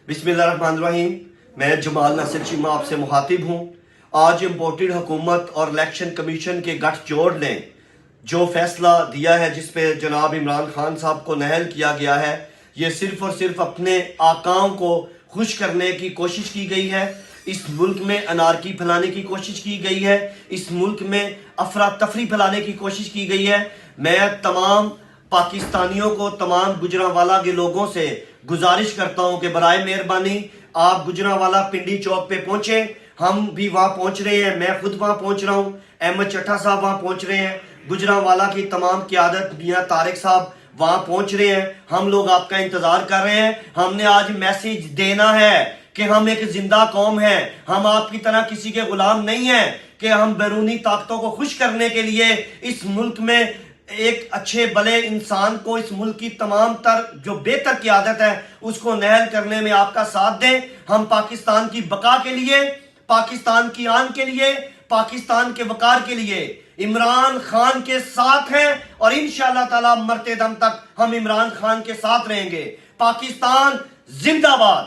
बिस्मिल्लाहिर्रहमानिर्रहीम। मैं जमाल नासिर चीमा आपसे मुखातिब हूँ। आज इम्पोर्टेड हुकूमत और इलेक्शन कमीशन के गठजोड़ ने जो फैसला दिया है, जिस पे जनाब इमरान खान साहब को नाअहल किया गया है, ये सिर्फ और सिर्फ अपने आकाओं को खुश करने की कोशिश की गई है। इस मुल्क में अनारकी फैलाने की कोशिश की गई है, इस मुल्क में अफरा तफरी फैलाने की कोशिश की गई है। मैं तमाम पाकिस्तानियों को, तमाम गुजरांवाला के लोगों से गुजारिश करता हूं कि बराए मेहरबानी आप गुजरांवाला पिंडी चौक पे पहुंचे। हम भी वहां पहुंच रहे हैं, मैं खुद वहां पहुंच रहा हूं, अहमद चट्टा साहब वहां पहुंच रहे हैं, गुजरांवाला की तमाम क़यादत मियां तारिक साहब वहां पहुंच रहे हैं। हम लोग आपका इंतजार कर रहे हैं। हमने आज मैसेज देना है कि हम एक जिंदा कौम हैं। हम आपकी तरह किसी के गुलाम नहीं हैं कि हम बैरूनी ताकतों को खुश करने के लिए इस मुल्क में एक अच्छे भले इंसान को, इस मुल्क की तमाम तर जो बेहतर क़यादत है उसको नाअहल करने में आपका साथ दें। हम पाकिस्तान की बका के लिए, पाकिस्तान की आन के लिए, पाकिस्तान के वकार के लिए इमरान खान के साथ हैं और इंशाअल्लाह ताला मरते दम तक हम इमरान खान के साथ रहेंगे। पाकिस्तान जिंदाबाद।